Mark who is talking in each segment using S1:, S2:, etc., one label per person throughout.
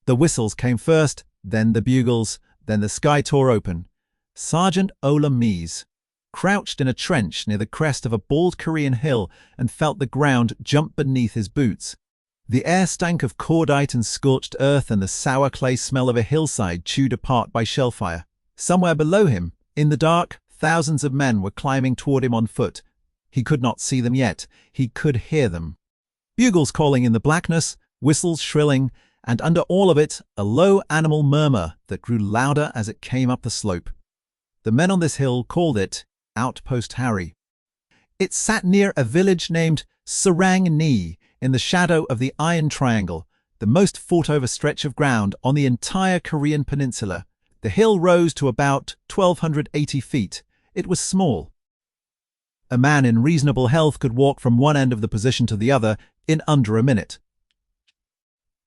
S1: The whistles came first, then the bugles, then the sky tore open. Sergeant Ola Mies crouched in a trench near the crest of a bald Korean hill and felt the ground jump beneath his boots. The air stank of cordite and scorched earth and the sour clay smell of a hillside chewed apart by shellfire. Somewhere below him, in the dark, thousands of men were climbing toward him on foot. He could not see them yet. He could hear them. Bugles calling in the blackness, whistles shrilling, and under all of it, a low animal murmur that grew louder as it came up the slope. The men on this hill called it Outpost Harry. It sat near a village named Sarang Ni in the shadow of the Iron Triangle, the most fought-over stretch of ground on the entire Korean peninsula. The hill rose to about 1,280 feet. It was small. A man in reasonable health could walk from one end of the position to the other in under a minute.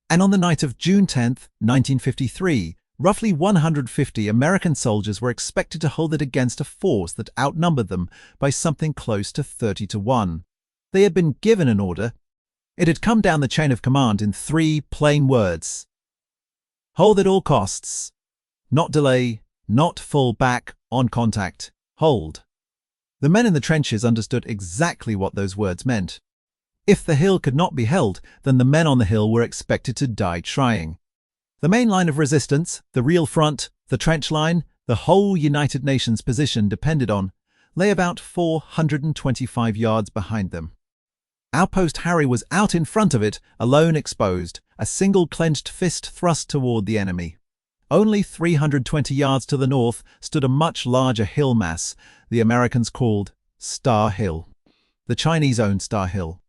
S1: And on the night of June 10, 1953, roughly 150 American soldiers were expected to hold it against a force that outnumbered them by something close to 30-1. They had been given an order. It had come down the chain of command in 3 plain words. Hold at all costs. Not delay, not fall back, on contact. Hold. The men in the trenches understood exactly what those words meant. If the hill could not be held, then the men on the hill were expected to die trying. The main line of resistance, the real front, the trench line, the whole United Nations position depended on, lay about 425 yards behind them. Outpost Harry was out in front of it, alone exposed, a single clenched fist thrust toward the enemy. Only 320 yards to the north stood a much larger hill mass, the Americans called Star Hill. The Chinese owned Star Hill.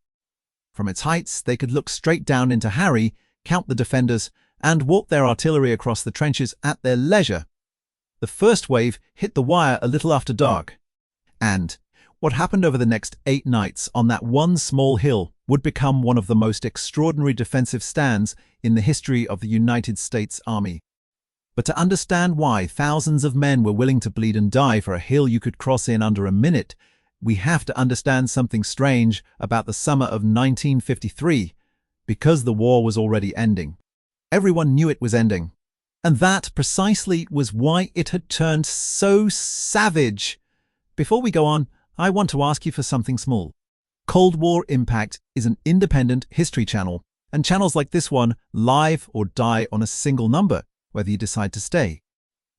S1: From its heights, they could look straight down into Harry, count the defenders, and walk their artillery across the trenches at their leisure. The first wave hit the wire a little after dark. And what happened over the next 8 nights on that one small hill would become one of the most extraordinary defensive stands in the history of the United States Army. But to understand why thousands of men were willing to bleed and die for a hill you could cross in under a minute, we have to understand something strange about the summer of 1953, because the war was already ending. Everyone knew it was ending. And that precisely was why it had turned so savage. Before we go on, I want to ask you for something small. Cold War Impact is an independent history channel, and channels like this one live or die on a single number, whether you decide to stay.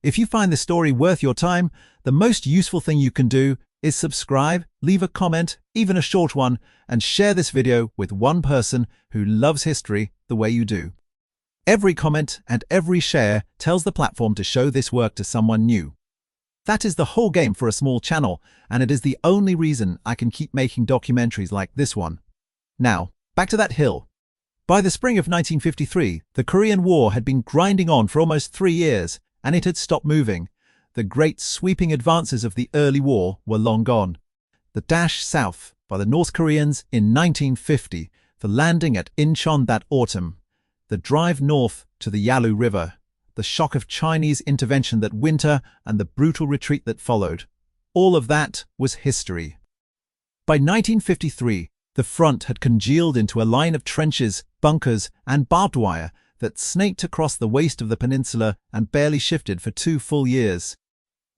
S1: If you find this story worth your time, the most useful thing you can do is subscribe, leave a comment, even a short one, and share this video with one person who loves history the way you do. Every comment and every share tells the platform to show this work to someone new. That is the whole game for a small channel, and it is the only reason I can keep making documentaries like this one. Now, back to that hill. By the spring of 1953, the Korean War had been grinding on for almost 3 years, and it had stopped moving. The great sweeping advances of the early war were long gone. The dash south by the North Koreans in 1950, the landing at Incheon that autumn, the drive north to the Yalu River, the shock of Chinese intervention that winter, and the brutal retreat that followed. All of that was history. By 1953, the front had congealed into a line of trenches, bunkers, and barbed wire that snaked across the waste of the peninsula and barely shifted for 2 full years.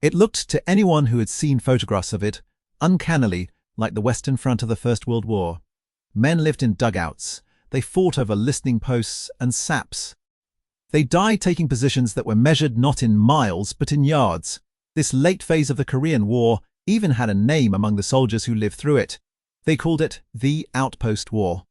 S1: It looked to anyone who had seen photographs of it, uncannily, like the Western Front of the First World War. Men lived in dugouts. They fought over listening posts and saps. They died taking positions that were measured not in miles but in yards. This late phase of the Korean War even had a name among the soldiers who lived through it. They called it the Outpost War.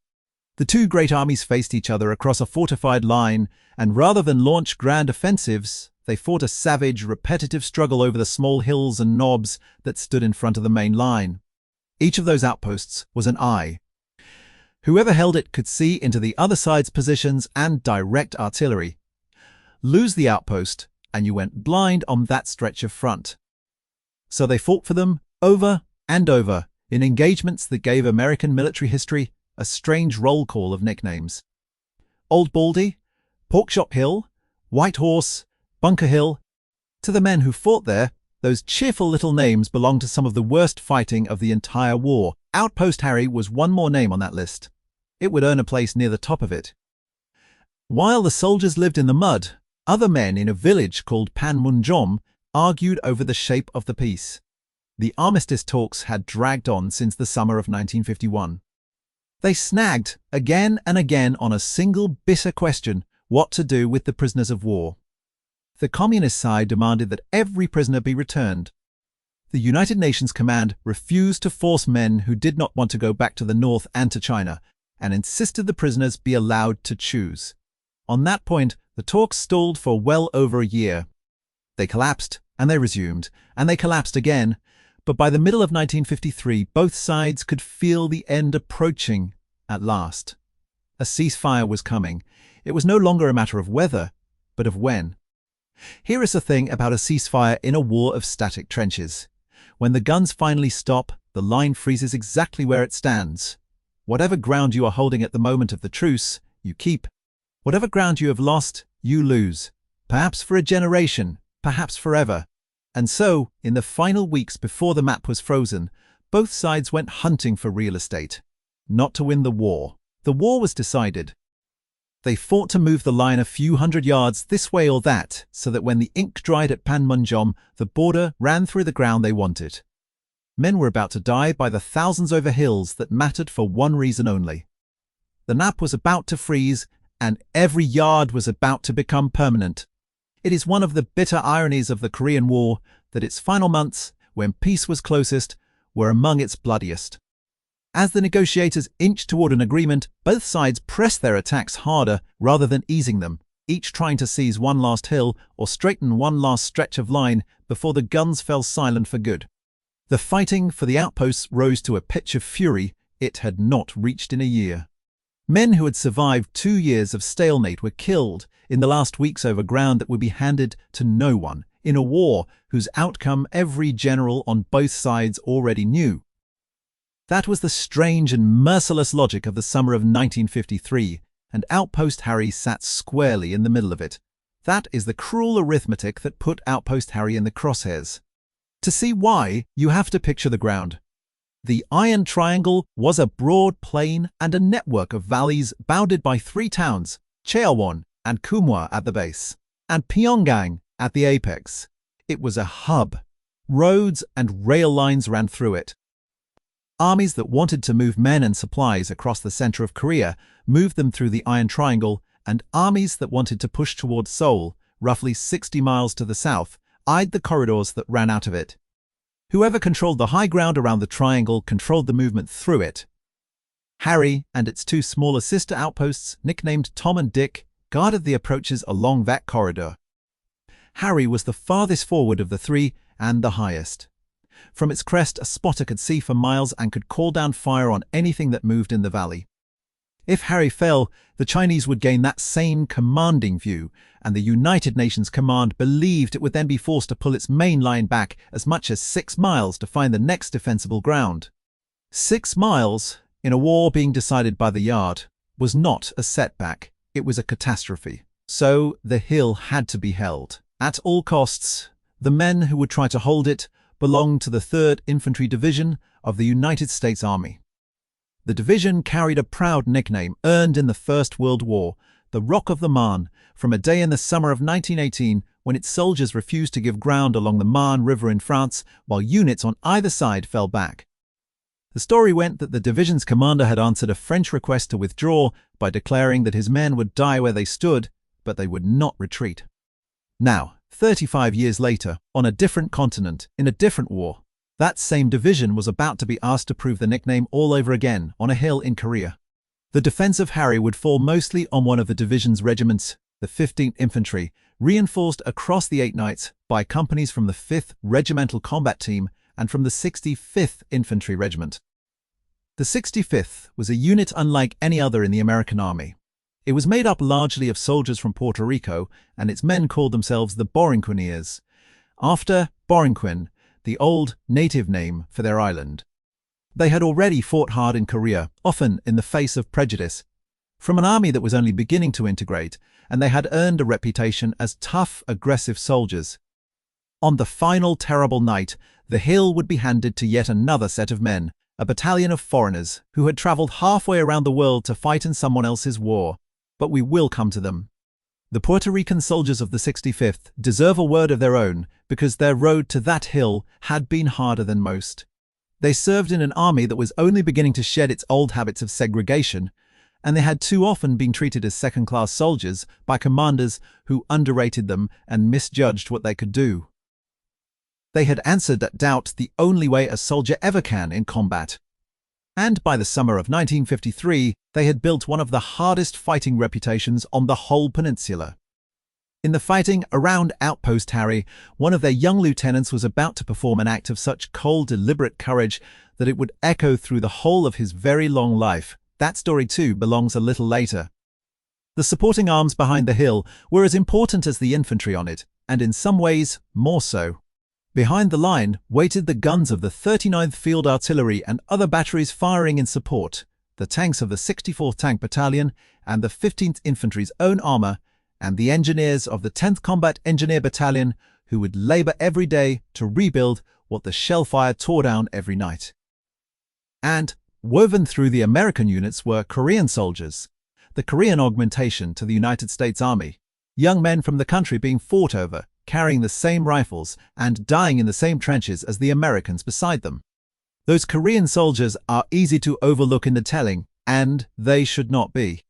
S1: The 2 great armies faced each other across a fortified line, and rather than launch grand offensives, they fought a savage, repetitive struggle over the small hills and knobs that stood in front of the main line. Each of those outposts was an eye. Whoever held it could see into the other side's positions and direct artillery. Lose the outpost, and you went blind on that stretch of front. So they fought for them over and over in engagements that gave American military history a strange roll call of nicknames. Old Baldy, Porkchop Hill, White Horse, Bunker Hill. To the men who fought there, those cheerful little names belonged to some of the worst fighting of the entire war. Outpost Harry was one more name on that list. It would earn a place near the top of it. While the soldiers lived in the mud, other men in a village called Panmunjom argued over the shape of the peace. The armistice talks had dragged on since the summer of 1951. They snagged again and again on a single bitter question: what to do with the prisoners of war. The communist side demanded that every prisoner be returned. The United Nations Command refused to force men who did not want to go back to the north and to China, and insisted the prisoners be allowed to choose. On that point, the talks stalled for well over a year. They collapsed, and they resumed, and they collapsed again. But by the middle of 1953, both sides could feel the end approaching at last. A ceasefire was coming. It was no longer a matter of whether, but of when. Here is the thing about a ceasefire in a war of static trenches. When the guns finally stop, the line freezes exactly where it stands. Whatever ground you are holding at the moment of the truce, you keep. Whatever ground you have lost, you lose. Perhaps for a generation, perhaps forever. And so, in the final weeks before the map was frozen, both sides went hunting for real estate. Not to win the war. The war was decided. They fought to move the line a few hundred yards this way or that, so that when the ink dried at Panmunjom, the border ran through the ground they wanted. Men were about to die by the thousands over hills that mattered for one reason only. The map was about to freeze, and every yard was about to become permanent. It is one of the bitter ironies of the Korean War that its final months, when peace was closest, were among its bloodiest. As the negotiators inched toward an agreement, both sides pressed their attacks harder rather than easing them, each trying to seize one last hill or straighten one last stretch of line before the guns fell silent for good. The fighting for the outposts rose to a pitch of fury it had not reached in a year. Men who had survived 2 years of stalemate were killed in the last weeks over ground that would be handed to no one, in a war whose outcome every general on both sides already knew. That was the strange and merciless logic of the summer of 1953, and Outpost Harry sat squarely in the middle of it. That is the cruel arithmetic that put Outpost Harry in the crosshairs. To see why, you have to picture the ground. The Iron Triangle was a broad plain and a network of valleys bounded by 3 towns, Cheolwon and Kumhwa at the base, and Pyongyang at the apex. It was a hub. Roads and rail lines ran through it. Armies that wanted to move men and supplies across the center of Korea moved them through the Iron Triangle, and armies that wanted to push towards Seoul, roughly 60 miles to the south, eyed the corridors that ran out of it. Whoever controlled the high ground around the triangle controlled the movement through it. Harry and its 2 smaller sister outposts, nicknamed Tom and Dick, guarded the approaches along that corridor. Harry was the farthest forward of the 3 and the highest. From its crest, a spotter could see for miles and could call down fire on anything that moved in the valley. If Harry fell, the Chinese would gain that same commanding view, and the United Nations Command believed it would then be forced to pull its main line back as much as 6 miles to find the next defensible ground. 6 miles, in a war being decided by the yard, was not a setback, it was a catastrophe. So the hill had to be held. At all costs, the men who would try to hold it belonged to the 3rd Infantry Division of the United States Army. The division carried a proud nickname earned in the First World War, the Rock of the Marne, from a day in the summer of 1918 when its soldiers refused to give ground along the Marne River in France while units on either side fell back. The story went that the division's commander had answered a French request to withdraw by declaring that his men would die where they stood, but they would not retreat. Now, 35 years later, on a different continent, in a different war, that same division was about to be asked to prove the nickname all over again on a hill in Korea. The defense of Harry would fall mostly on one of the division's regiments, the 15th Infantry, reinforced across the 8 nights by companies from the 5th Regimental Combat Team and from the 65th Infantry Regiment. The 65th was a unit unlike any other in the American Army. It was made up largely of soldiers from Puerto Rico, and its men called themselves the Borinqueniers, after Borinquen, the old native name for their island. They had already fought hard in Korea, often in the face of prejudice, from an army that was only beginning to integrate, and they had earned a reputation as tough, aggressive soldiers. On the final terrible night, the hill would be handed to yet another set of men, a battalion of foreigners who had traveled halfway around the world to fight in someone else's war. but we will come to them. The Puerto Rican soldiers of the 65th deserve a word of their own because their road to that hill had been harder than most. They served in an army that was only beginning to shed its old habits of segregation, and they had too often been treated as second-class soldiers by commanders who underrated them and misjudged what they could do. They had answered that doubt the only way a soldier ever can in combat. And by the summer of 1953, they had built one of the hardest fighting reputations on the whole peninsula. In the fighting around Outpost Harry, one of their young lieutenants was about to perform an act of such cold, deliberate courage that it would echo through the whole of his very long life. That story, too, belongs a little later. The supporting arms behind the hill were as important as the infantry on it, and in some ways, more so. Behind the line waited the guns of the 39th Field Artillery and other batteries firing in support, the tanks of the 64th Tank Battalion and the 15th Infantry's own armor, and the engineers of the 10th Combat Engineer Battalion who would labor every day to rebuild what the shellfire tore down every night. And woven through the American units were Korean soldiers, the Korean augmentation to the United States Army, young men from the country being fought over, carrying the same rifles and dying in the same trenches as the Americans beside them. Those Korean soldiers are easy to overlook in the telling, and they should not be.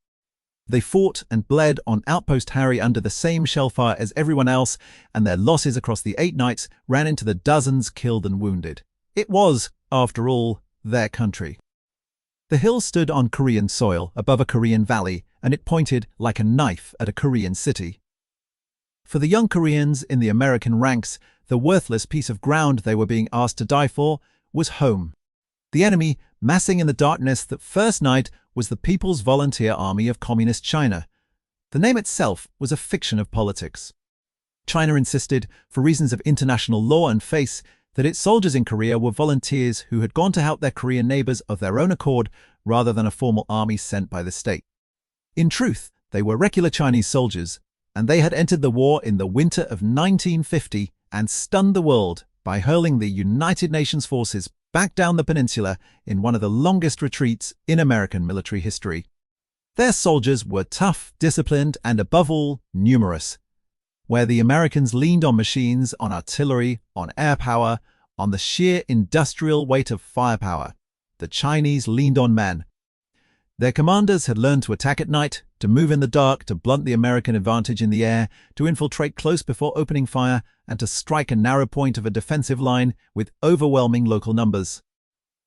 S1: They fought and bled on Outpost Harry under the same shellfire as everyone else, and their losses across the 8 nights ran into the dozens killed and wounded. It was, after all, their country. The hill stood on Korean soil above a Korean valley, and it pointed like a knife at a Korean city. For the young Koreans in the American ranks, the worthless piece of ground they were being asked to die for was home. The enemy, massing in the darkness that first night, was the People's Volunteer Army of Communist China. The name itself was a fiction of politics. China insisted, for reasons of international law and faith, that its soldiers in Korea were volunteers who had gone to help their Korean neighbors of their own accord rather than a formal army sent by the state. In truth, they were regular Chinese soldiers, and they had entered the war in the winter of 1950 and stunned the world by hurling the United Nations forces back down the peninsula in one of the longest retreats in American military history. Their soldiers were tough, disciplined, and above all, numerous. Where the Americans leaned on machines, on artillery, on air power, on the sheer industrial weight of firepower, the Chinese leaned on men. Their commanders had learned to attack at night, to move in the dark, to blunt the American advantage in the air, to infiltrate close before opening fire, and to strike a narrow point of a defensive line with overwhelming local numbers.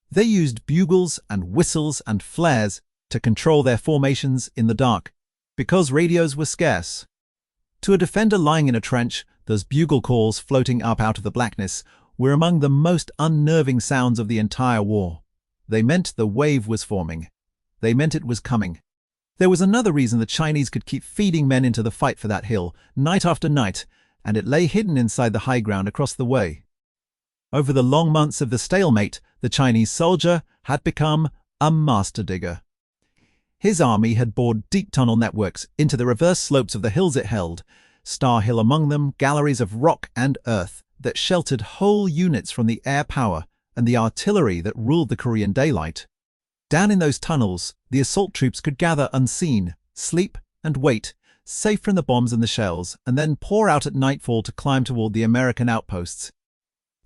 S1: They used bugles and whistles and flares to control their formations in the dark, because radios were scarce. To a defender lying in a trench, those bugle calls floating up out of the blackness were among the most unnerving sounds of the entire war. They meant the wave was forming. They meant it was coming. There was another reason the Chinese could keep feeding men into the fight for that hill, night after night, and it lay hidden inside the high ground across the way. Over the long months of the stalemate, the Chinese soldier had become a master digger. His army had bored deep tunnel networks into the reverse slopes of the hills it held, Star Hill among them, galleries of rock and earth that sheltered whole units from the air power and the artillery that ruled the Korean daylight. Down in those tunnels, the assault troops could gather unseen, sleep and wait, safe from the bombs and the shells, and then pour out at nightfall to climb toward the American outposts.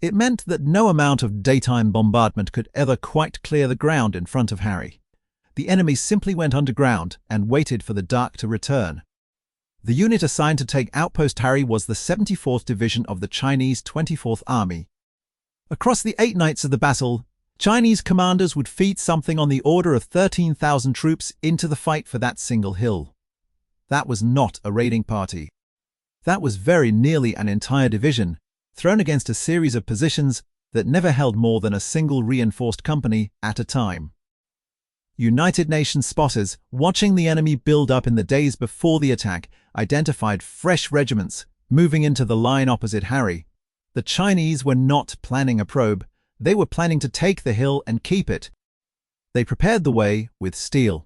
S1: It meant that no amount of daytime bombardment could ever quite clear the ground in front of Harry. The enemy simply went underground and waited for the dark to return. The unit assigned to take Outpost Harry was the 74th Division of the Chinese 24th Army. Across the 8 nights of the battle, Chinese commanders would feed something on the order of 13,000 troops into the fight for that single hill. That was not a raiding party. That was very nearly an entire division, thrown against a series of positions that never held more than a single reinforced company at a time. United Nations spotters, watching the enemy build up in the days before the attack, identified fresh regiments moving into the line opposite Harry. The Chinese were not planning a probe. They were planning to take the hill and keep it. They prepared the way with steel.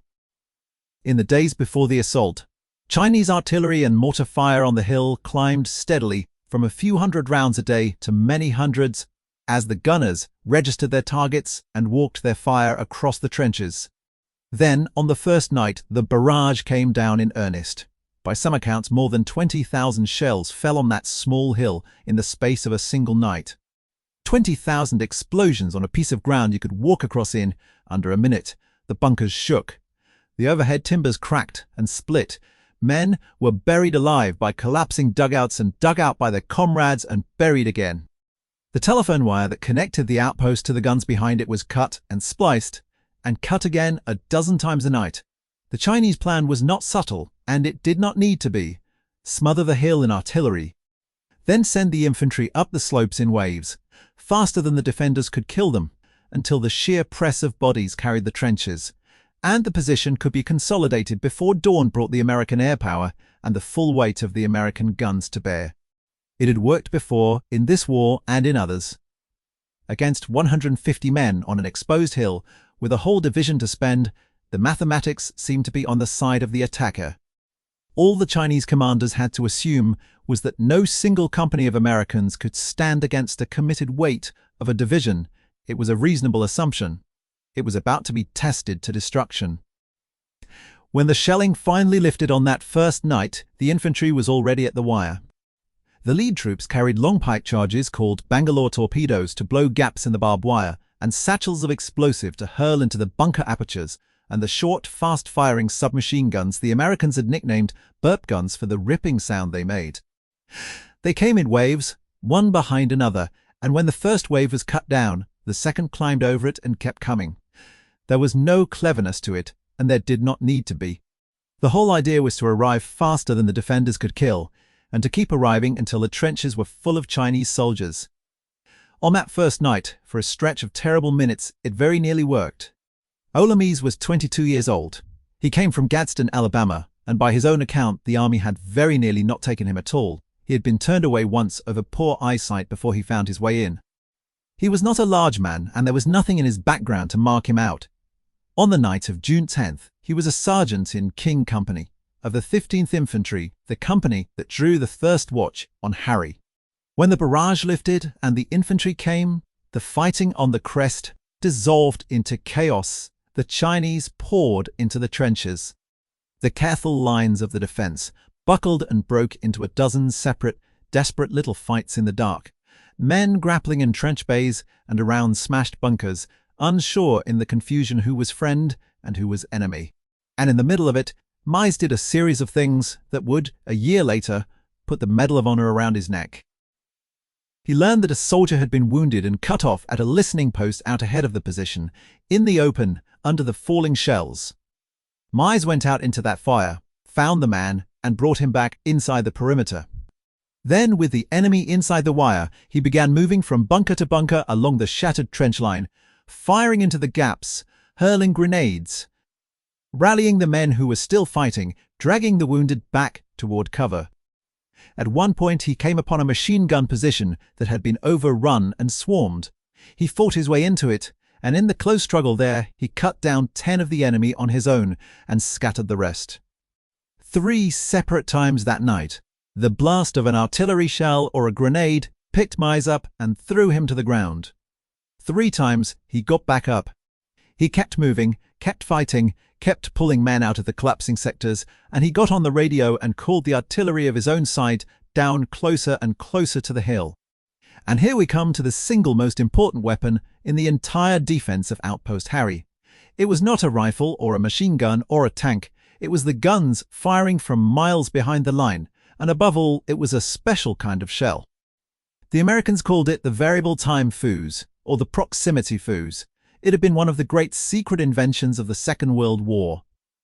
S1: In the days before the assault, Chinese artillery and mortar fire on the hill climbed steadily from a few hundred rounds a day to many hundreds as the gunners registered their targets and walked their fire across the trenches. Then, on the first night, the barrage came down in earnest. By some accounts, more than 20,000 shells fell on that small hill in the space of a single night. 20,000 explosions on a piece of ground you could walk across in under a minute. The bunkers shook. The overhead timbers cracked and split. Men were buried alive by collapsing dugouts and dug out by their comrades and buried again. The telephone wire that connected the outpost to the guns behind it was cut and spliced, and cut again a dozen times a night. The Chinese plan was not subtle, and it did not need to be. Smother the hill in artillery. Then send the infantry up the slopes in waves, faster than the defenders could kill them, until the sheer press of bodies carried the trenches, and the position could be consolidated before dawn brought the American air power and the full weight of the American guns to bear. It had worked before, in this war and in others. Against 150 men on an exposed hill, with a whole division to spend, the mathematics seemed to be on the side of the attacker. All the Chinese commanders had to assume was that no single company of Americans could stand against the committed weight of a division. It was a reasonable assumption. It was about to be tested to destruction. When the shelling finally lifted on that first night, the infantry was already at the wire. The lead troops carried long pike charges called Bangalore torpedoes to blow gaps in the barbed wire, and satchels of explosive to hurl into the bunker apertures, and the short, fast-firing submachine guns the Americans had nicknamed burp guns for the ripping sound they made. They came in waves, one behind another, and when the first wave was cut down, the second climbed over it and kept coming. There was no cleverness to it, and there did not need to be. The whole idea was to arrive faster than the defenders could kill, and to keep arriving until the trenches were full of Chinese soldiers. On that first night, for a stretch of terrible minutes, it very nearly worked. Ola Mies was 22 years old. He came from Gadsden, Alabama, and by his own account, the army had very nearly not taken him at all. He had been turned away once over poor eyesight before he found his way in. He was not a large man, and there was nothing in his background to mark him out. On the night of June 10th, he was a sergeant in King Company of the 15th Infantry, the company that drew the first watch on Harry. When the barrage lifted and the infantry came, the fighting on the crest dissolved into chaos. The Chinese poured into the trenches. The careful lines of the defense buckled and broke into a dozen separate, desperate little fights in the dark. Men grappling in trench bays and around smashed bunkers, unsure in the confusion who was friend and who was enemy. And in the middle of it, Mies did a series of things that would, a year later, put the Medal of Honor around his neck. He learned that a soldier had been wounded and cut off at a listening post out ahead of the position, in the open, under the falling shells. Mies went out into that fire, found the man, and brought him back inside the perimeter. Then, with the enemy inside the wire, he began moving from bunker to bunker along the shattered trench line, firing into the gaps, hurling grenades, rallying the men who were still fighting, dragging the wounded back toward cover. At one point he came upon a machine gun position that had been overrun and swarmed. He fought his way into it, and in the close struggle there he cut down 10 of the enemy on his own and scattered the rest. 3 separate times that night, the blast of an artillery shell or a grenade picked Mies up and threw him to the ground. 3 times he got back up. He kept moving, kept fighting, kept pulling men out of the collapsing sectors, and he got on the radio and called the artillery of his own side down closer and closer to the hill. And here we come to the single most important weapon in the entire defense of Outpost Harry. It was not a rifle or a machine gun or a tank. It was the guns firing from miles behind the line, and above all, it was a special kind of shell. The Americans called it the variable time fuse, or the proximity fuse. It had been one of the great secret inventions of the Second World War.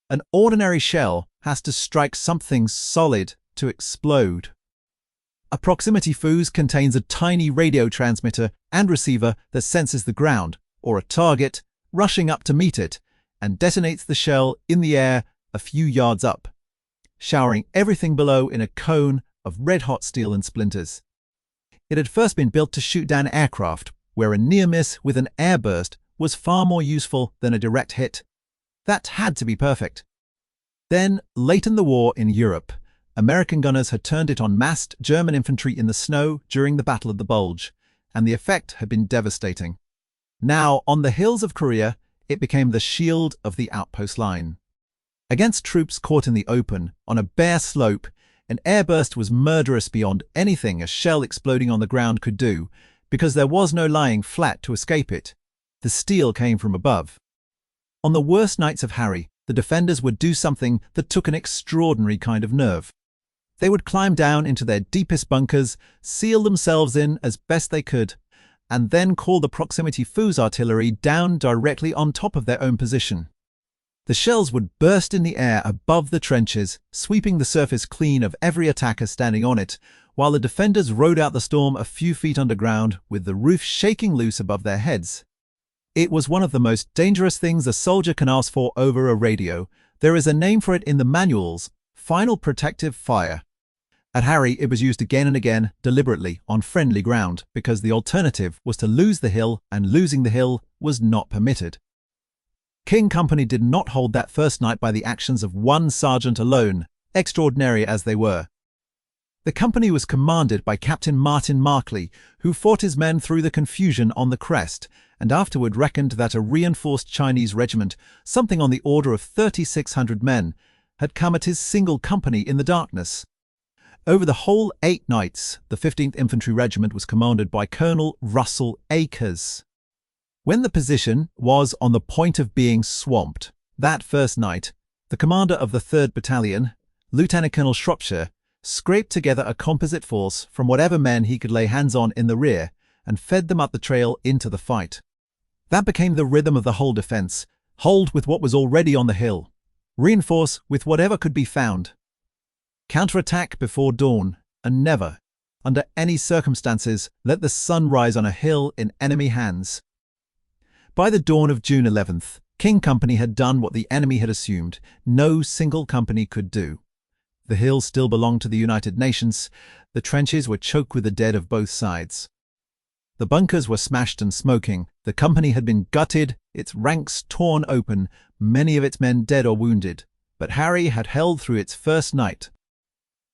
S1: An ordinary shell has to strike something solid to explode. A proximity fuse contains a tiny radio transmitter and receiver that senses the ground, or a target, rushing up to meet it, and detonates the shell in the air a few yards up, showering everything below in a cone of red-hot steel and splinters. It had first been built to shoot down aircraft, where a near miss with an airburst was far more useful than a direct hit. That had to be perfect. Then, late in the war in Europe, American gunners had turned it on massed German infantry in the snow during the Battle of the Bulge, and the effect had been devastating. Now, on the hills of Korea, it became the shield of the outpost line. Against troops caught in the open, on a bare slope, an airburst was murderous beyond anything a shell exploding on the ground could do, because there was no lying flat to escape it. The steel came from above. On the worst nights of Harry, the defenders would do something that took an extraordinary kind of nerve. They would climb down into their deepest bunkers, seal themselves in as best they could, and then call the proximity foos artillery down directly on top of their own position. The shells would burst in the air above the trenches, sweeping the surface clean of every attacker standing on it, while the defenders rode out the storm a few feet underground with the roof shaking loose above their heads. It was one of the most dangerous things a soldier can ask for over a radio. There is a name for it in the manuals: final protective fire. At Harry, it was used again and again, deliberately, on friendly ground, because the alternative was to lose the hill, and losing the hill was not permitted. King Company did not hold that first night by the actions of one sergeant alone, extraordinary as they were. The company was commanded by Captain Martin Markley, who fought his men through the confusion on the crest, and afterward reckoned that a reinforced Chinese regiment, something on the order of 3,600 men, had come at his single company in the darkness. Over the whole 8 nights, the 15th Infantry Regiment was commanded by Colonel Russell Akers. When the position was on the point of being swamped, that first night, the commander of the 3rd Battalion, Lieutenant Colonel Shropshire, scraped together a composite force from whatever men he could lay hands on in the rear and fed them up the trail into the fight. That became the rhythm of the whole defense: hold with what was already on the hill, reinforce with whatever could be found, counterattack before dawn, and never, under any circumstances, let the sun rise on a hill in enemy hands. By the dawn of June 11th, King Company had done what the enemy had assumed no single company could do. The hill still belonged to the United Nations. The trenches were choked with the dead of both sides. The bunkers were smashed and smoking. The company had been gutted, its ranks torn open, many of its men dead or wounded. But Harry had held through its first night.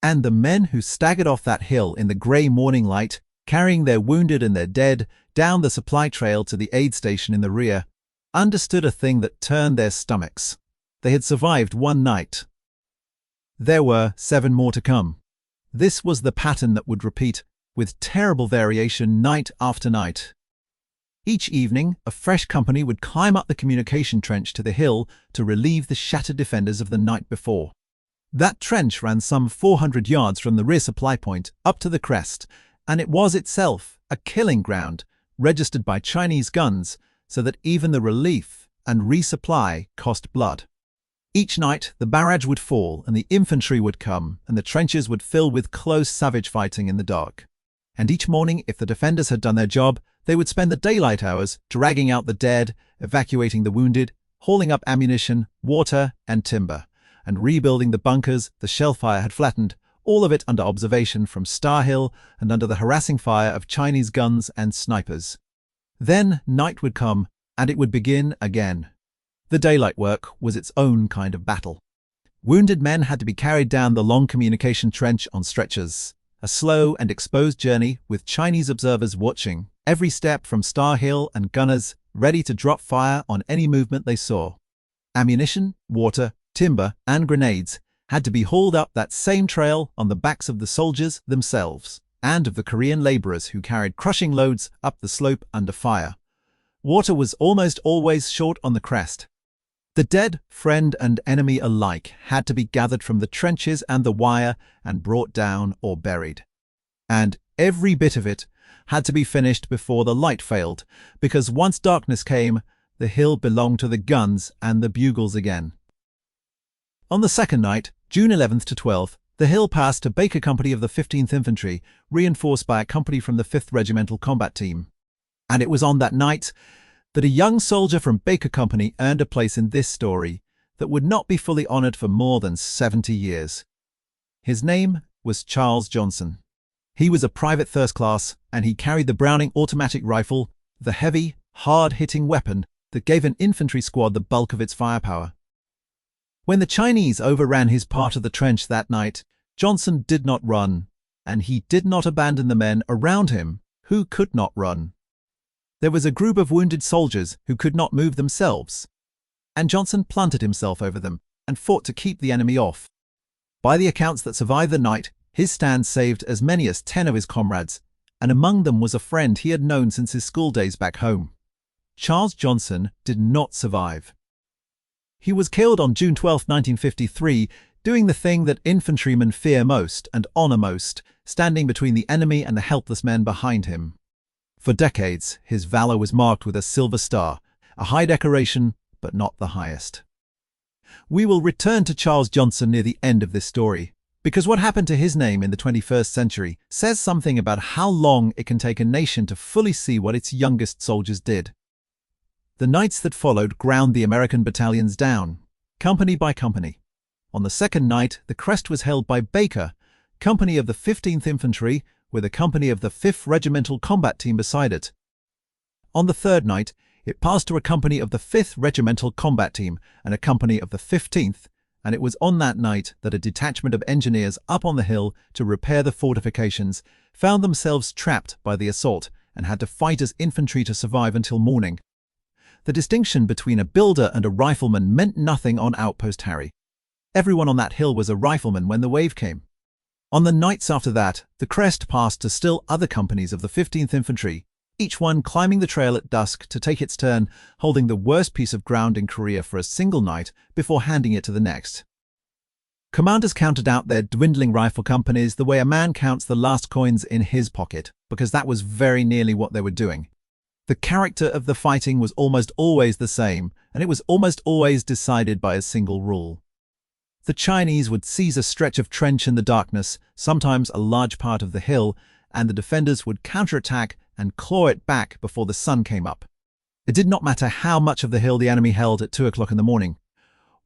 S1: And the men who staggered off that hill in the grey morning light, carrying their wounded and their dead down the supply trail to the aid station in the rear, understood a thing that turned their stomachs. They had survived one night. There were 7 more to come. This was the pattern that would repeat, with terrible variation, night after night. Each evening, a fresh company would climb up the communication trench to the hill to relieve the shattered defenders of the night before. That trench ran some 400 yards from the rear supply point up to the crest, and it was itself a killing ground, registered by Chinese guns, so that even the relief and resupply cost blood. Each night, the barrage would fall, and the infantry would come, and the trenches would fill with close savage fighting in the dark. And each morning, if the defenders had done their job, they would spend the daylight hours dragging out the dead, evacuating the wounded, hauling up ammunition, water, and timber, and rebuilding the bunkers the shell fire had flattened, all of it under observation from Star Hill and under the harassing fire of Chinese guns and snipers. Then night would come, and it would begin again. The daylight work was its own kind of battle. Wounded men had to be carried down the long communication trench on stretchers, a slow and exposed journey with Chinese observers watching every step from Star Hill and gunners ready to drop fire on any movement they saw. Ammunition, water, timber, and grenades had to be hauled up that same trail on the backs of the soldiers themselves, and of the Korean laborers who carried crushing loads up the slope under fire. Water was almost always short on the crest. The dead, friend and enemy alike, had to be gathered from the trenches and the wire and brought down or buried. And every bit of it had to be finished before the light failed, because once darkness came, the hill belonged to the guns and the bugles again. On the second night, June 11th to 12th, the hill passed to Baker Company of the 15th Infantry, reinforced by a company from the 5th Regimental Combat Team. And it was on that night that a young soldier from Baker Company earned a place in this story that would not be fully honoured for more than 70 years. His name was Charles Johnson. He was a private first class, and he carried the Browning automatic rifle, the heavy, hard-hitting weapon that gave an infantry squad the bulk of its firepower. When the Chinese overran his part of the trench that night, Johnson did not run, and he did not abandon the men around him who could not run. There was a group of wounded soldiers who could not move themselves, and Johnson planted himself over them and fought to keep the enemy off. By the accounts that survived the night, his stand saved as many as 10 of his comrades, and among them was a friend he had known since his school days back home. Charles Johnson did not survive. He was killed on June 12, 1953, doing the thing that infantrymen fear most and honor most, standing between the enemy and the helpless men behind him. For decades, his valor was marked with a silver star, a high decoration, but not the highest. We will return to Charles Johnson near the end of this story, because what happened to his name in the 21st century says something about how long it can take a nation to fully see what its youngest soldiers did. The nights that followed ground the American battalions down, company by company. On the second night, the crest was held by Baker, company of the 15th Infantry, with a company of the 5th Regimental Combat Team beside it. On the third night, it passed to a company of the 5th Regimental Combat Team and a company of the 15th, and it was on that night that a detachment of engineers up on the hill to repair the fortifications found themselves trapped by the assault and had to fight as infantry to survive until morning. The distinction between a builder and a rifleman meant nothing on Outpost Harry. Everyone on that hill was a rifleman when the wave came. On the nights after that, the crest passed to still other companies of the 15th Infantry, each one climbing the trail at dusk to take its turn, holding the worst piece of ground in Korea for a single night before handing it to the next. Commanders counted out their dwindling rifle companies the way a man counts the last coins in his pocket, because that was very nearly what they were doing. The character of the fighting was almost always the same, and it was almost always decided by a single rule. The Chinese would seize a stretch of trench in the darkness, sometimes a large part of the hill, and the defenders would counterattack and claw it back before the sun came up. It did not matter how much of the hill the enemy held at 2 o'clock in the morning.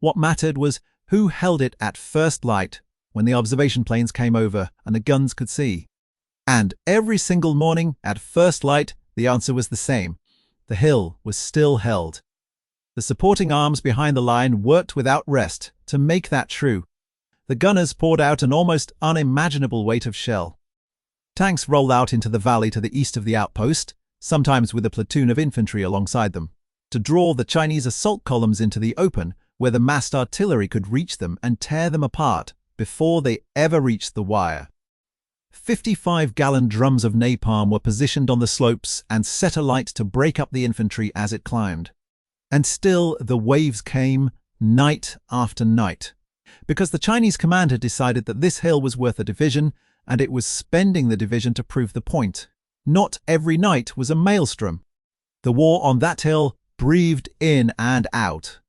S1: What mattered was who held it at first light, when the observation planes came over and the guns could see. And every single morning, at first light, the answer was the same. The hill was still held. The supporting arms behind the line worked without rest to make that true. The gunners poured out an almost unimaginable weight of shell. Tanks rolled out into the valley to the east of the outpost, sometimes with a platoon of infantry alongside them, to draw the Chinese assault columns into the open, where the massed artillery could reach them and tear them apart before they ever reached the wire. 55-gallon drums of napalm were positioned on the slopes and set alight to break up the infantry as it climbed. And still the waves came, night after night, because the Chinese command had decided that this hill was worth a division, and it was spending the division to prove the point. Not every night was a maelstrom. The war on that hill breathed in and out.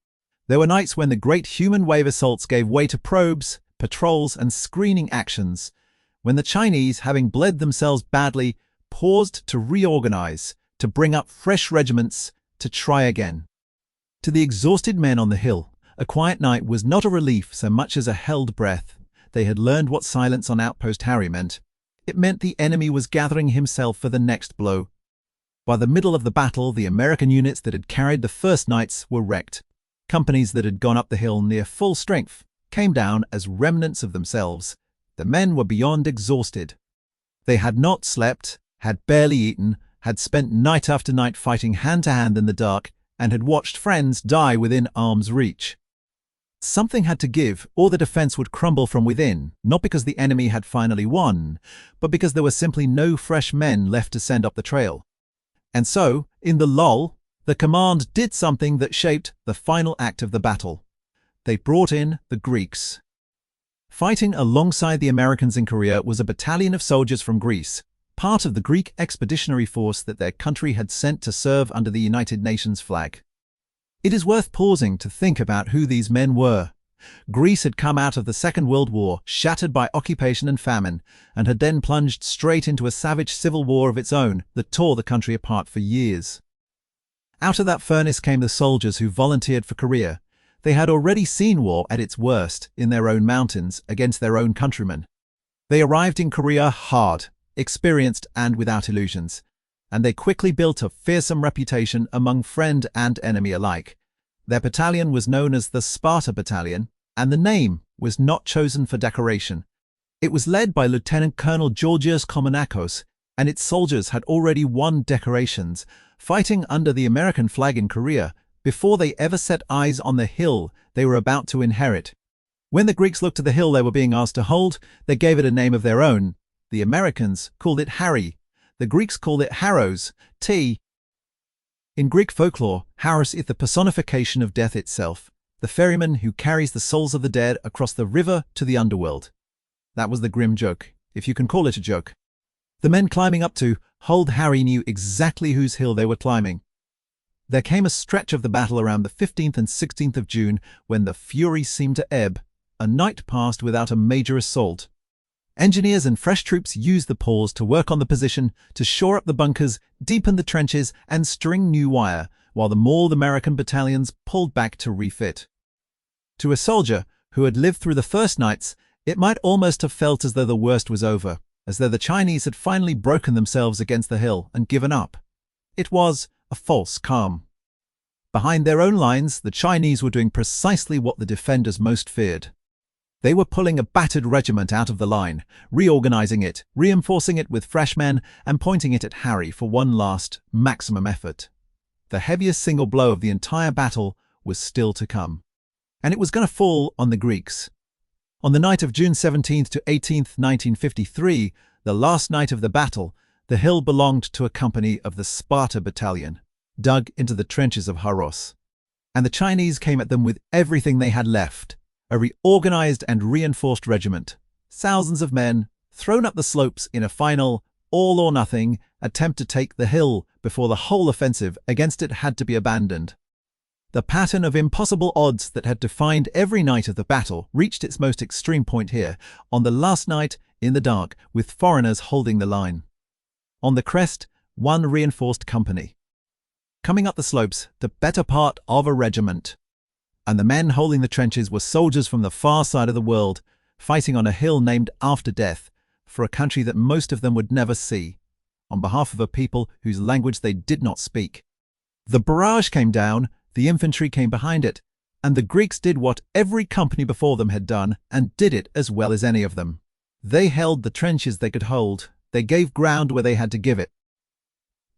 S1: There were nights when the great human wave assaults gave way to probes, patrols, and screening actions, when the Chinese, having bled themselves badly, paused to reorganize, to bring up fresh regiments, to try again. To the exhausted men on the hill, a quiet night was not a relief so much as a held breath. They had learned what silence on Outpost Harry meant. It meant the enemy was gathering himself for the next blow. By the middle of the battle, the American units that had carried the first nights were wrecked. Companies that had gone up the hill near full strength came down as remnants of themselves. The men were beyond exhausted. They had not slept, had barely eaten, had spent night after night fighting hand-to-hand in the dark, and had watched friends die within arm's reach. Something had to give, or the defense would crumble from within, not because the enemy had finally won, but because there were simply no fresh men left to send up the trail. And so, in the lull, the command did something that shaped the final act of the battle. They brought in the Greeks. Fighting alongside the Americans in Korea was a battalion of soldiers from Greece, part of the Greek expeditionary force that their country had sent to serve under the United Nations flag. It is worth pausing to think about who these men were. Greece had come out of the Second World War, shattered by occupation and famine, and had then plunged straight into a savage civil war of its own that tore the country apart for years. Out of that furnace came the soldiers who volunteered for Korea. They had already seen war at its worst in their own mountains against their own countrymen. They arrived in Korea hard, experienced and without illusions, and they quickly built a fearsome reputation among friend and enemy alike. Their battalion was known as the Sparta Battalion, and the name was not chosen for decoration. It was led by Lieutenant Colonel Georgios Komonakos, and its soldiers had already won decorations, fighting under the American flag in Korea before they ever set eyes on the hill they were about to inherit. When the Greeks looked at the hill they were being asked to hold, they gave it a name of their own. The Americans called it Harry. The Greeks called it Haros. In Greek folklore, Haros is the personification of death itself, the ferryman who carries the souls of the dead across the river to the underworld. That was the grim joke, if you can call it a joke. The men climbing up to Hold Harry knew exactly whose hill they were climbing. There came a stretch of the battle around the 15th and 16th of June when the fury seemed to ebb. A night passed without a major assault. Engineers and fresh troops used the pause to work on the position, to shore up the bunkers, deepen the trenches, and string new wire, while the mauled American battalions pulled back to refit. To a soldier who had lived through the first nights, it might almost have felt as though the worst was over, as though the Chinese had finally broken themselves against the hill and given up. It was a false calm. Behind their own lines, the Chinese were doing precisely what the defenders most feared. They were pulling a battered regiment out of the line, reorganizing it, reinforcing it with fresh men, and pointing it at Harry for one last, maximum effort. The heaviest single blow of the entire battle was still to come. And it was going to fall on the Greeks. On the night of June 17th to 18th, 1953, the last night of the battle, the hill belonged to a company of the Sparta Battalion, dug into the trenches of Haros. And the Chinese came at them with everything they had left. A reorganized and reinforced regiment, thousands of men, thrown up the slopes in a final, all-or-nothing attempt to take the hill before the whole offensive against it had to be abandoned. The pattern of impossible odds that had defined every night of the battle reached its most extreme point here, on the last night in the dark, with foreigners holding the line. On the crest, one reinforced company. Coming up the slopes, the better part of a regiment. And the men holding the trenches were soldiers from the far side of the world, fighting on a hill named after death, for a country that most of them would never see, on behalf of a people whose language they did not speak. The barrage came down, the infantry came behind it, and the Greeks did what every company before them had done, and did it as well as any of them. They held the trenches they could hold, they gave ground where they had to give it.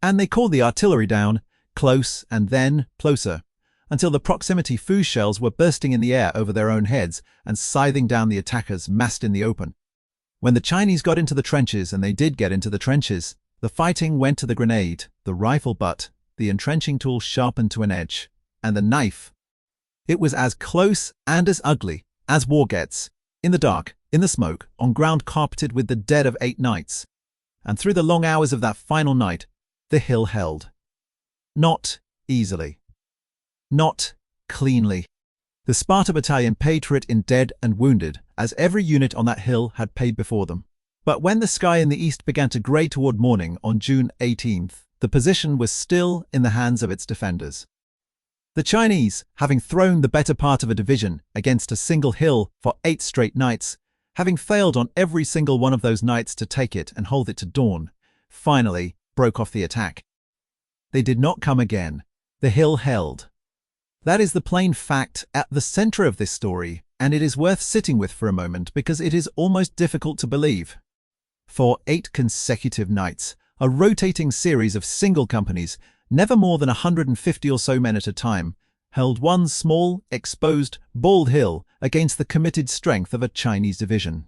S1: And they called the artillery down, close and then closer, until the proximity foo shells were bursting in the air over their own heads and scything down the attackers massed in the open. When the Chinese got into the trenches, and they did get into the trenches, the fighting went to the grenade, the rifle butt, the entrenching tool sharpened to an edge, and the knife. It was as close and as ugly as war gets, in the dark, in the smoke, on ground carpeted with the dead of 8 nights. And through the long hours of that final night, the hill held. Not easily. Not cleanly. The Sparta Battalion paid for it in dead and wounded, as every unit on that hill had paid before them. But when the sky in the east began to grey toward morning on June 18th, the position was still in the hands of its defenders. The Chinese, having thrown the better part of a division against a single hill for 8 straight nights, having failed on every single one of those nights to take it and hold it to dawn, finally broke off the attack. They did not come again. The hill held. That is the plain fact at the center of this story, and it is worth sitting with for a moment because it is almost difficult to believe. For 8 consecutive nights, a rotating series of single companies, never more than 150 or so men at a time, held one small, exposed, bald hill against the committed strength of a Chinese division.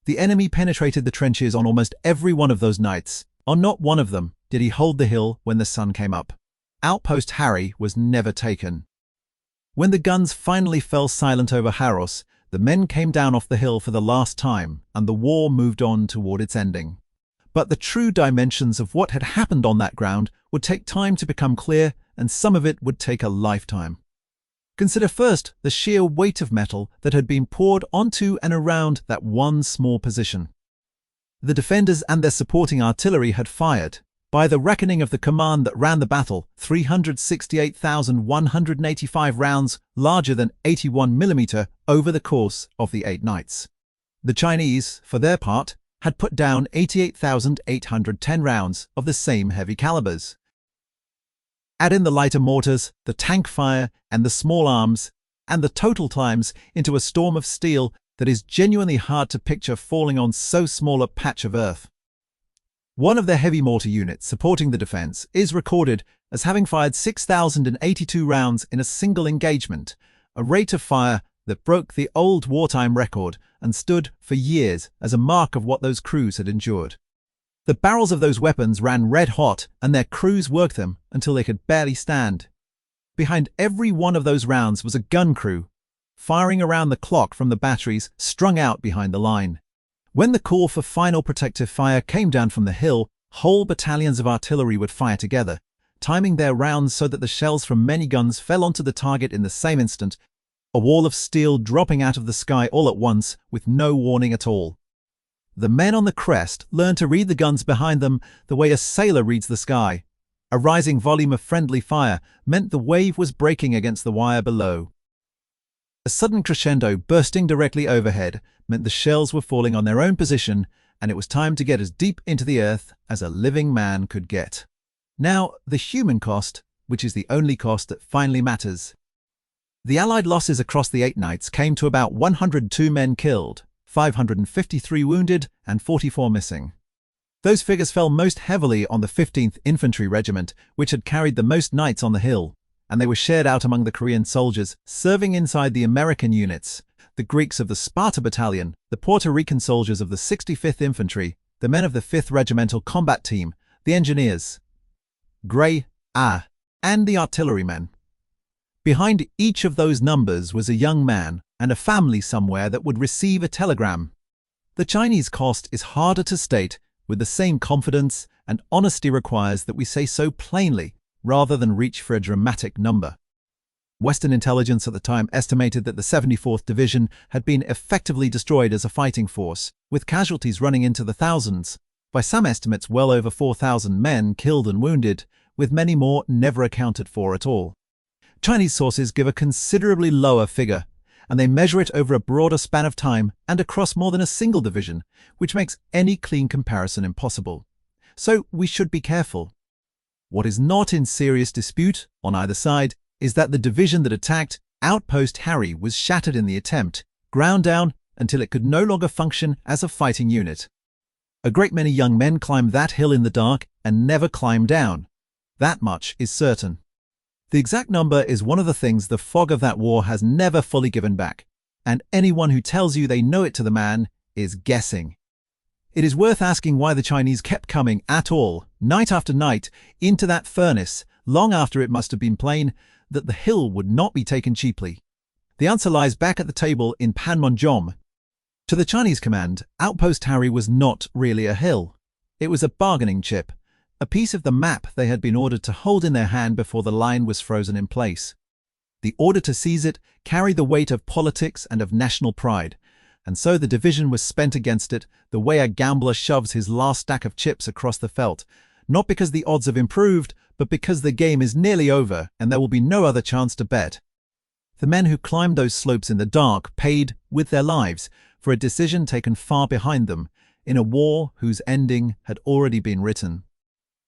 S1: The enemy penetrated the trenches on almost every one of those nights. On not one of them did he hold the hill when the sun came up. Outpost Harry was never taken. When the guns finally fell silent over Haros, the men came down off the hill for the last time, and the war moved on toward its ending. But the true dimensions of what had happened on that ground would take time to become clear, and some of it would take a lifetime. Consider first the sheer weight of metal that had been poured onto and around that one small position. The defenders and their supporting artillery had fired, by the reckoning of the command that ran the battle, 368,185 rounds larger than 81mm over the course of the 8 nights. The Chinese, for their part, had put down 88,810 rounds of the same heavy calibers. Add in the lighter mortars, the tank fire, and the small arms, and the total climbs into a storm of steel that is genuinely hard to picture falling on so small a patch of earth. One of their heavy mortar units supporting the defense is recorded as having fired 6,082 rounds in a single engagement, a rate of fire that broke the old wartime record and stood for years as a mark of what those crews had endured. The barrels of those weapons ran red hot, and their crews worked them until they could barely stand. Behind every one of those rounds was a gun crew, firing around the clock from the batteries strung out behind the line. When the call for final protective fire came down from the hill, whole battalions of artillery would fire together, timing their rounds so that the shells from many guns fell onto the target in the same instant, a wall of steel dropping out of the sky all at once with no warning at all. The men on the crest learned to read the guns behind them the way a sailor reads the sky. A rising volume of friendly fire meant the wave was breaking against the wire below. A sudden crescendo bursting directly overhead meant the shells were falling on their own position, and it was time to get as deep into the earth as a living man could get. Now, the human cost, which is the only cost that finally matters. The Allied losses across the 8 nights came to about 102 men killed, 553 wounded, and 44 missing. Those figures fell most heavily on the 15th Infantry Regiment, which had carried the most nights on the hill, and they were shared out among the Korean soldiers serving inside the American units, the Greeks of the Sparta Battalion, the Puerto Rican soldiers of the 65th Infantry, the men of the 5th Regimental Combat Team, the engineers, and the artillerymen. Behind each of those numbers was a young man and a family somewhere that would receive a telegram. The Chinese cost is harder to state with the same confidence, and honesty requires that we say so plainly rather than reach for a dramatic number. Western intelligence at the time estimated that the 74th Division had been effectively destroyed as a fighting force, with casualties running into the thousands. By some estimates, well over 4,000 men killed and wounded, with many more never accounted for at all. Chinese sources give a considerably lower figure, and they measure it over a broader span of time and across more than a single division, which makes any clean comparison impossible. So we should be careful. What is not in serious dispute on either side is that the division that attacked Outpost Harry was shattered in the attempt, ground down until it could no longer function as a fighting unit. A great many young men climbed that hill in the dark and never climbed down. That much is certain. The exact number is one of the things the fog of that war has never fully given back, and anyone who tells you they know it to the man is guessing. It is worth asking why the Chinese kept coming at all, night after night, into that furnace, long after it must have been plain that the hill would not be taken cheaply. The answer lies back at the table in Panmunjom. To the Chinese command, Outpost Harry was not really a hill. It was a bargaining chip, a piece of the map they had been ordered to hold in their hand before the line was frozen in place. The order to seize it carried the weight of politics and of national pride, and so the division was spent against it the way a gambler shoves his last stack of chips across the felt, not because the odds have improved, but because the game is nearly over and there will be no other chance to bet. The men who climbed those slopes in the dark paid with their lives for a decision taken far behind them, in a war whose ending had already been written.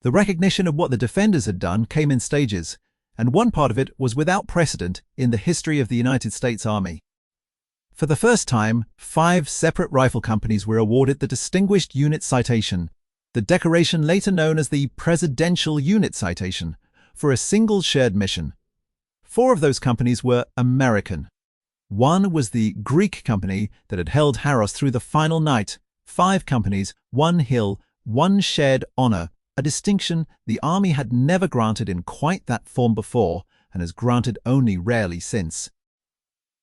S1: The recognition of what the defenders had done came in stages, and one part of it was without precedent in the history of the United States Army. For the first time, 5 separate rifle companies were awarded the Distinguished Unit Citation, the decoration later known as the Presidential Unit Citation, for a single shared mission. 4 of those companies were American. One was the Greek company that had held Harros through the final night. 5 companies, 1 hill, 1 shared honor, a distinction the Army had never granted in quite that form before and has granted only rarely since.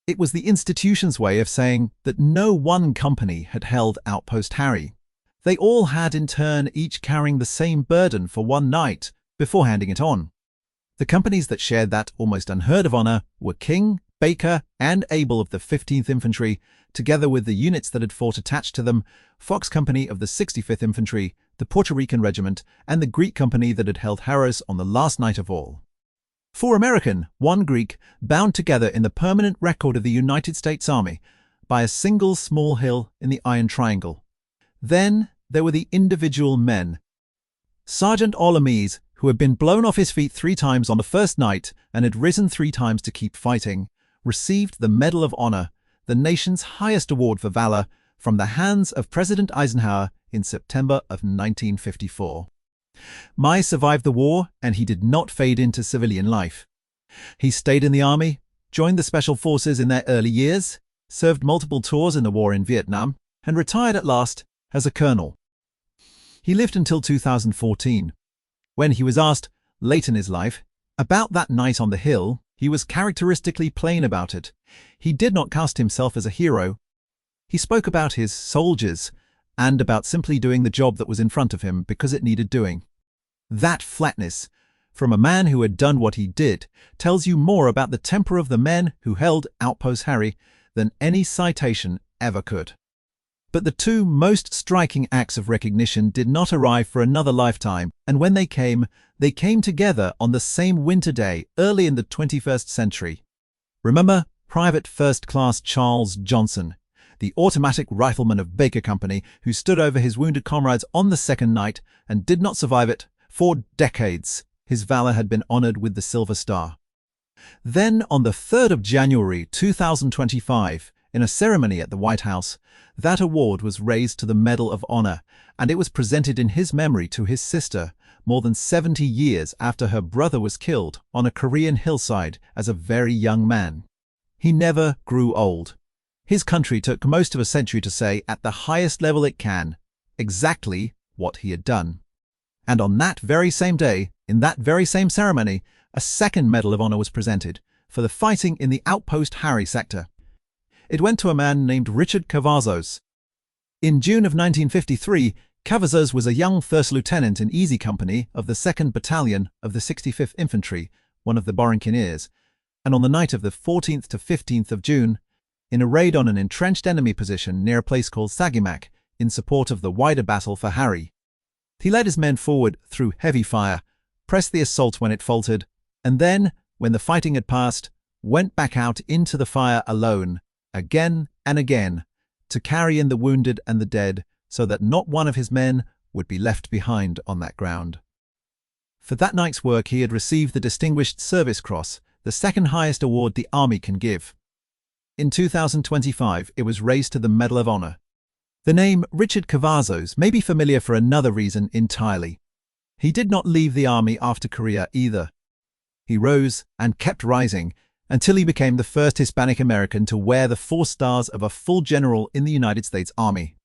S1: It was the institution's way of saying that no one company had held Outpost Harry. They all had in turn each carrying the same burden for one night before handing it on. The companies that shared that almost unheard of honor were King, Baker, and Abel of the 15th Infantry, together with the units that had fought attached to them, Fox Company of the 65th Infantry, the Puerto Rican Regiment, and the Greek company that had held Harros on the last night of all. 4 American, 1 Greek, bound together in the permanent record of the United States Army by a single small hill in the Iron Triangle. Then there were the individual men. Sergeant Olamise, who had been blown off his feet 3 times on the first night and had risen 3 times to keep fighting, received the Medal of Honor, the nation's highest award for valor, from the hands of President Eisenhower in September of 1954. Mai survived the war, and he did not fade into civilian life. He stayed in the army, joined the Special Forces in their early years, served multiple tours in the war in Vietnam, and retired at last as a colonel. He lived until 2014. When he was asked, late in his life, about that night on the hill, he was characteristically plain about it. He did not cast himself as a hero. He spoke about his soldiers and about simply doing the job that was in front of him because it needed doing. That flatness, from a man who had done what he did, tells you more about the temper of the men who held Outpost Harry than any citation ever could. But the two most striking acts of recognition did not arrive for another lifetime, and when they came together on the same winter day early in the 21st century. Remember Private First Class Charles Johnson, the automatic rifleman of Baker Company who stood over his wounded comrades on the second night and did not survive it? For decades, his valor had been honored with the Silver Star. Then, on the 3rd of January 2025, in a ceremony at the White House, that award was raised to the Medal of Honor, and it was presented in his memory to his sister more than 70 years after her brother was killed on a Korean hillside as a very young man. He never grew old. His country took most of a century to say, at the highest level it can, exactly what he had done. And on that very same day, in that very same ceremony, a second Medal of Honor was presented for the fighting in the Outpost Harry sector. It went to a man named Richard Cavazos. In June of 1953, Cavazos was a young first lieutenant in Easy Company of the 2nd Battalion of the 65th Infantry, one of the Borinqueniers, and on the night of the 14th to 15th of June, in a raid on an entrenched enemy position near a place called Sagimak, in support of the wider battle for Harry. He led his men forward through heavy fire, pressed the assault when it faltered, and then, when the fighting had passed, went back out into the fire alone, again and again, to carry in the wounded and the dead, so that not one of his men would be left behind on that ground. For that night's work he had received the Distinguished Service Cross, the second highest award the Army can give. In 2025, it was raised to the Medal of Honor. The name Richard Cavazos may be familiar for another reason entirely. He did not leave the Army after Korea either. He rose and kept rising until he became the first Hispanic American to wear the 4 stars of a full general in the United States Army.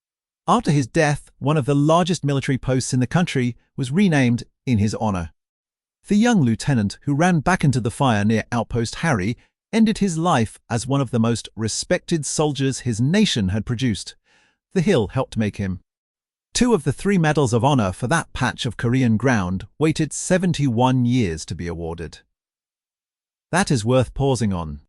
S1: After his death, one of the largest military posts in the country was renamed in his honor. The young lieutenant who ran back into the fire near Outpost Harry ended his life as one of the most respected soldiers his nation had produced. The hill helped make him. 2 of the 3 medals of honor for that patch of Korean ground waited 71 years to be awarded. That is worth pausing on.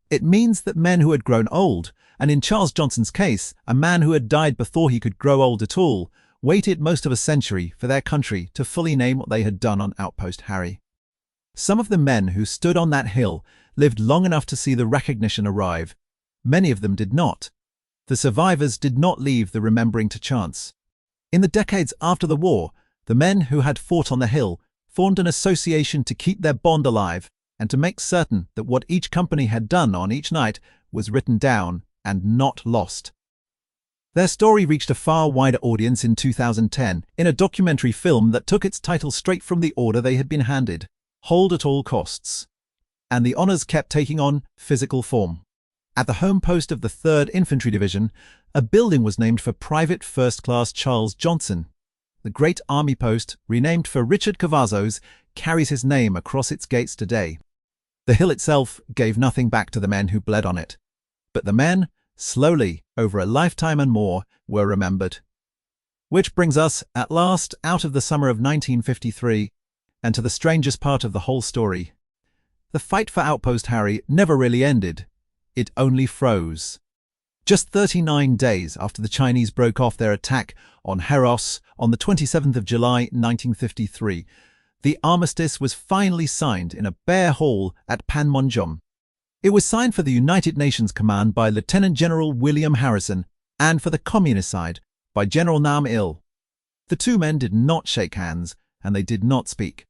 S1: It means that men who had grown old, and in Charles Johnson's case, a man who had died before he could grow old at all, waited most of a century for their country to fully name what they had done on Outpost Harry. Some of the men who stood on that hill lived long enough to see the recognition arrive. Many of them did not. The survivors did not leave the remembering to chance. In the decades after the war, the men who had fought on the hill formed an association to keep their bond alive and to make certain that what each company had done on each night was written down and not lost. Their story reached a far wider audience in 2010 in a documentary film that took its title straight from the order they had been handed, Hold at All Costs. And the honors kept taking on physical form. At the home post of the 3rd Infantry Division, a building was named for Private First Class Charles Johnson. The great army post, renamed for Richard Cavazos, carries his name across its gates today. The hill itself gave nothing back to the men who bled on it. But the men, slowly, over a lifetime and more, were remembered. Which brings us, at last, out of the summer of 1953, and to the strangest part of the whole story. The fight for Outpost Harry never really ended. It only froze. Just 39 days after the Chinese broke off their attack on Heros on the 27th of July 1953, the armistice was finally signed in a bare hall at Panmunjom. It was signed for the United Nations Command by Lieutenant General William Harrison and for the Communist side by General Nam Il. The 2 men did not shake hands and they did not speak.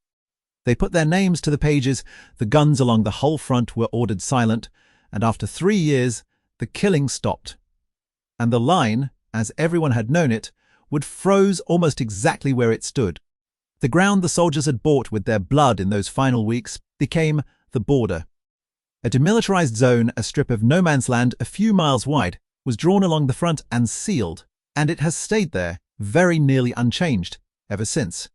S1: They put their names to the pages, the guns along the whole front were ordered silent, and after 3 years, the killing stopped. And the line, as everyone had known it, would froze almost exactly where it stood. The ground the soldiers had bought with their blood in those final weeks became the border. A demilitarized zone, a strip of no man's land a few miles wide, was drawn along the front and sealed, and it has stayed there, very nearly unchanged, ever since.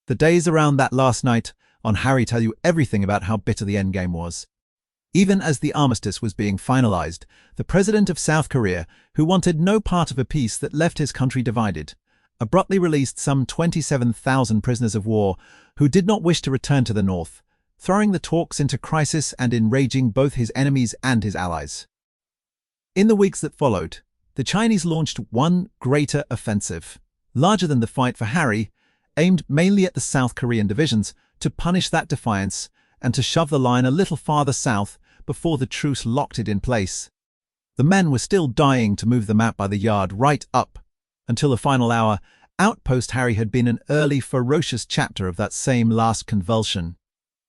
S1: The days around that last night on Harry tell you everything about how bitter the endgame was. Even as the armistice was being finalized, the president of South Korea, who wanted no part of a peace that left his country divided, abruptly released some 27,000 prisoners of war who did not wish to return to the north, throwing the talks into crisis and enraging both his enemies and his allies. In the weeks that followed, the Chinese launched one greater offensive, larger than the fight for Harry, aimed mainly at the South Korean divisions to punish that defiance and to shove the line a little farther south before the truce locked it in place. The men were still dying to move the map by the yard right up. Until the final hour, Outpost Harry had been an early, ferocious chapter of that same last convulsion.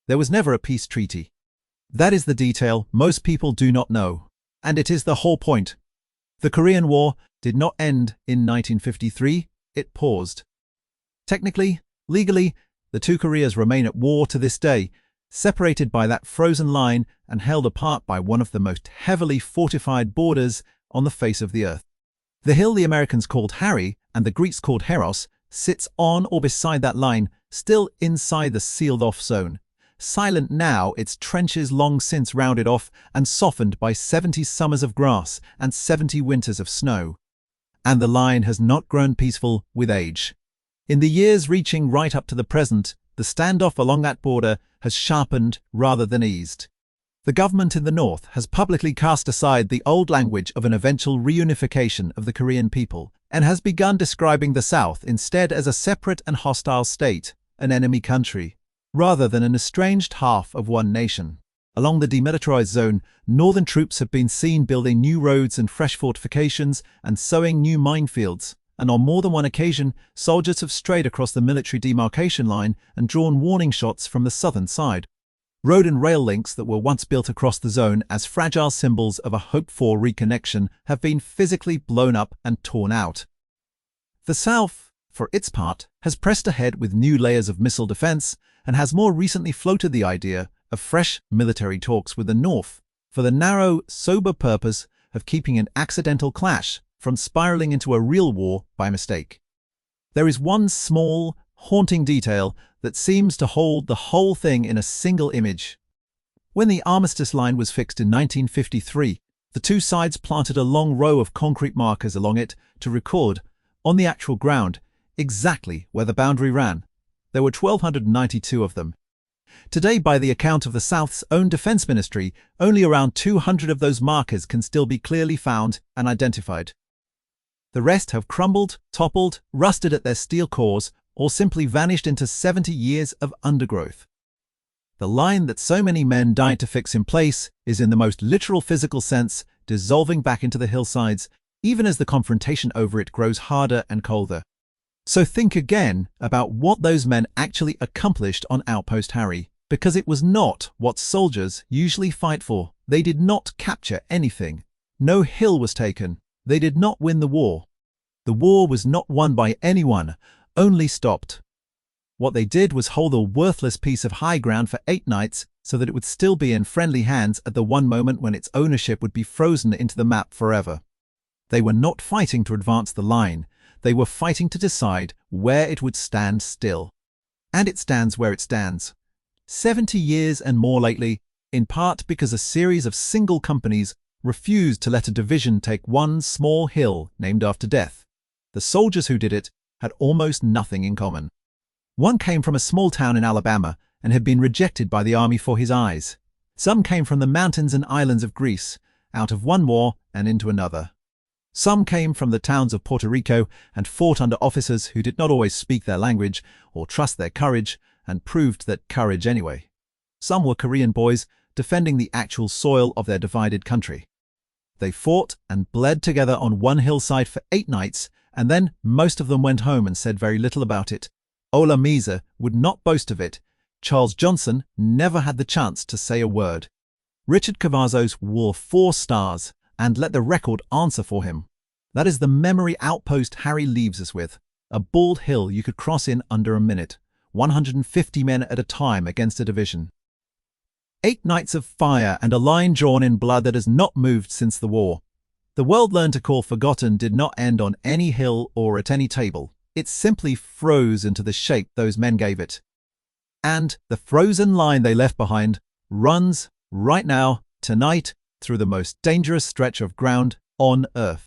S1: There was never a peace treaty. That is the detail most people do not know, and it is the whole point. The Korean War did not end in 1953, it paused. Technically, legally, the two Koreas remain at war to this day, separated by that frozen line and held apart by one of the most heavily fortified borders on the face of the earth. The hill the Americans called Harry and the Greeks called Heros sits on or beside that line, still inside the sealed-off zone. Silent now, its trenches long since rounded off and softened by 70 summers of grass and 70 winters of snow. And the line has not grown peaceful with age. In the years reaching right up to the present, the standoff along that border has sharpened rather than eased. The government in the north has publicly cast aside the old language of an eventual reunification of the Korean people and has begun describing the south instead as a separate and hostile state, an enemy country, rather than an estranged half of one nation. Along the demilitarized zone, northern troops have been seen building new roads and fresh fortifications and sowing new minefields, and on more than one occasion, soldiers have strayed across the military demarcation line and drawn warning shots from the southern side. Road and rail links that were once built across the zone as fragile symbols of a hoped-for reconnection have been physically blown up and torn out. The South, for its part, has pressed ahead with new layers of missile defense and has more recently floated the idea of fresh military talks with the North for the narrow, sober purpose of keeping an accidental clash from spiraling into a real war by mistake. There is one small, haunting detail that seems to hold the whole thing in a single image. When the armistice line was fixed in 1953, the two sides planted a long row of concrete markers along it to record, on the actual ground, exactly where the boundary ran. There were 1,292 of them. Today, by the account of the South's own defense ministry, only around 200 of those markers can still be clearly found and identified. The rest have crumbled, toppled, rusted at their steel cores, or simply vanished into 70 years of undergrowth. The line that so many men died to fix in place is, in the most literal physical sense, dissolving back into the hillsides, even as the confrontation over it grows harder and colder. So think again about what those men actually accomplished on Outpost Harry, because it was not what soldiers usually fight for. They did not capture anything. No hill was taken. They did not win the war. The war was not won by anyone, only stopped. What they did was hold a worthless piece of high ground for 8 nights so that it would still be in friendly hands at the one moment when its ownership would be frozen into the map forever. They were not fighting to advance the line. They were fighting to decide where it would stand still. And it stands where it stands. 70 years and more lately, in part because a series of single companies refused to let a division take one small hill named after death. The soldiers who did it had almost nothing in common. One came from a small town in Alabama and had been rejected by the army for his eyes. Some came from the mountains and islands of Greece, out of one war and into another. Some came from the towns of Puerto Rico and fought under officers who did not always speak their language or trust their courage and proved that courage anyway. Some were Korean boys defending the actual soil of their divided country. They fought and bled together on one hillside for 8 nights, and then most of them went home and said very little about it. Ola Misa would not boast of it. Charles Johnson never had the chance to say a word. Richard Cavazos wore 4 stars, and let the record answer for him. That is the memory outpost Harry leaves us with. A bald hill you could cross in under a minute, 150 men at a time against a division. 8 nights of fire and a line drawn in blood that has not moved since the war. The world learned to call forgotten did not end on any hill or at any table. It simply froze into the shape those men gave it. And the frozen line they left behind runs, right now, tonight, through the most dangerous stretch of ground on Earth.